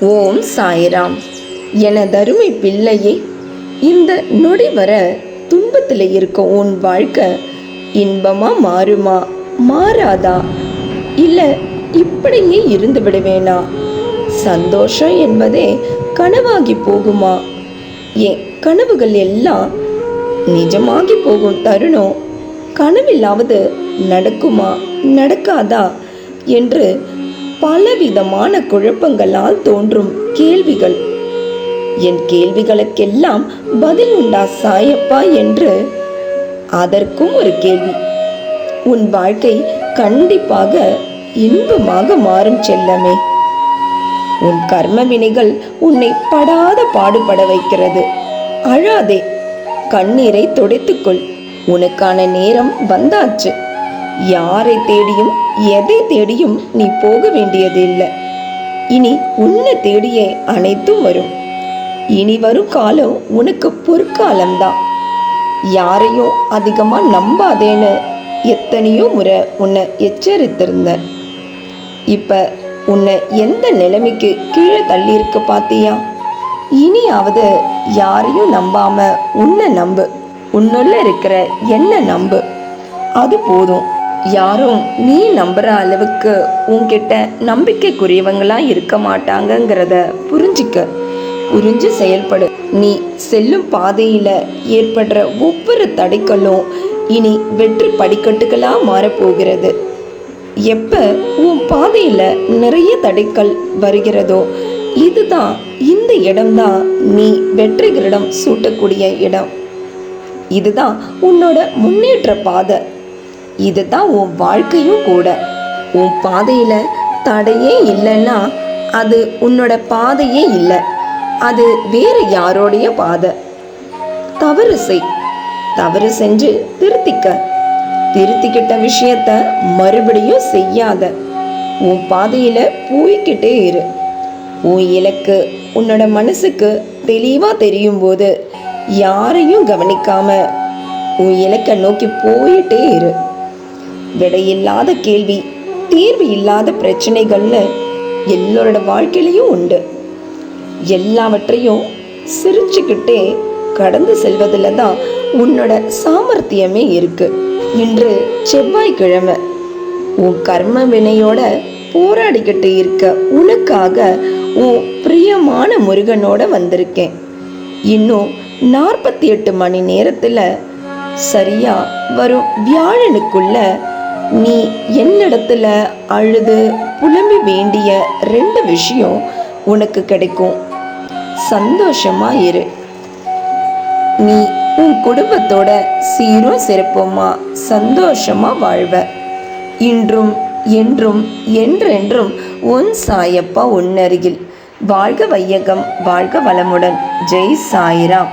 ஓம் சாய்ராம். எனதருமை பிள்ளையே, இந்த நொடி வர துன்பத்தில் இருக்க உன் வாழ்க்கை இன்பமா மாறுமா, மாறாதா, இல்லை இப்படியே இருந்து விடுவேனா? சந்தோஷம் என்பதே கனவாகி போகுமா? என் கனவுகள் எல்லாம் நிஜமாகி போகும் தருணம் கனவில்லாவது நடக்குமா, நடக்காதா என்று பலவிதமான குழப்பங்களால் தோன்றும் கேள்விகள். என் கேள்விகளுக்கெல்லாம் பதில் உண்டா சாயப்பா என்று அதற்கும் ஒரு கேள்வி. உன் வாழ்க்கை கண்டிப்பாக இன்பமாக மாறும் செல்லமே. உன் கர்ம வினைகள் உன்னை படாத பாடுபட வைக்கிறது. அழாதே, கண்ணீரை துடைத்துக்கொள். உனக்கான நேரம் வந்தாச்சு. யாரை தேடியும் எதை தேடியும் நீ போக வேண்டியதில்லை. இனி உன்னை தேடியே அனைத்தும் வரும். இனி வரும் காலம் உனக்கு பொற்காலம்தான். யாரையும் அதிகமா நம்பாதேன்னு எத்தனையோ முறை உன்னை எச்சரித்திருந்த. இப்ப உன்னை எந்த நிலைமைக்கு கீழே தள்ளி இருக்க பாத்தியா? இனியாவது யாரையும் நம்பாம உன்னை நம்பு. உன்னுள்ள இருக்கிற என்ன நம்பு, அது போதும். யாரும் நீ நம்புற அளவுக்கு உன்கிட்ட நம்பிக்கைக்குரியவங்களா இருக்க மாட்டாங்கங்கிறத புரிஞ்சு செயல்படு. நீ செல்லும் பாதையில ஏற்படுற ஒவ்வொரு தடைகளும் இனி வெற்றி படிக்கட்டுகளா மாறப்போகிறது. எப்ப உன் பாதையில நிறைய தடைகள் வருகிறதோ, இதுதான், இந்த இடம்தான் நீ வெற்றி கிரீடம் சூட்டக்கூடிய இடம். இதுதான் உன்னோட முன்னேற்ற பாதை. இதுதான் உன் வாழ்க்கையும் கூட. உன் பாதையில தடையே இல்லைன்னா அது உன்னோட பாதையே இல்லை, அது வேற யாரோடைய பாதை. தவறு செஞ்சு திருத்திக்கிட்ட விஷயத்த மறுபடியும் செய்யாத. உன் பாதையில போய்கிட்டே இரு. உன் இலக்கு உன்னோட மனசுக்கு தெளிவா தெரியும் போது யாரையும் கவனிக்காம உன் இலக்கை நோக்கி போயிட்டே இரு. விடையில்லாத கேள்வி, தீர்வு இல்லாத பிரச்சனைகள்னு எல்லோரோட வாழ்க்கையிலையும் உண்டு. எல்லாவற்றையும் சிரிச்சுக்கிட்டே கடந்து செல்வதில் தான் உன்னோட சாமர்த்தியமே இருக்கு. இன்று செவ்வாய்க்கிழமை. உன் கர்ம வினையோட போராடிக்கிட்டு இருக்க உனக்காக உன் பிரியமான முருகனோட வந்திருக்கேன். இன்னும் 48 மணி நேரத்தில் சரியா வரும் வியாழனுக்குள்ள நீ என்னிடத்துல அழுது புலம்பி வேண்டிய 2 விஷயம் உனக்கு கிடைக்கும். சந்தோஷமா இரு. நீ உன் குடும்பத்தோட சீரும் சிறப்புமா சந்தோஷமா வாழ்வ. இன்றும் என்றும் என்றென்றும் உன் சாயப்பா உன்னருகில். வாழ்க வையகம், வாழ்க வளமுடன். ஜெய் சாய்ராம்.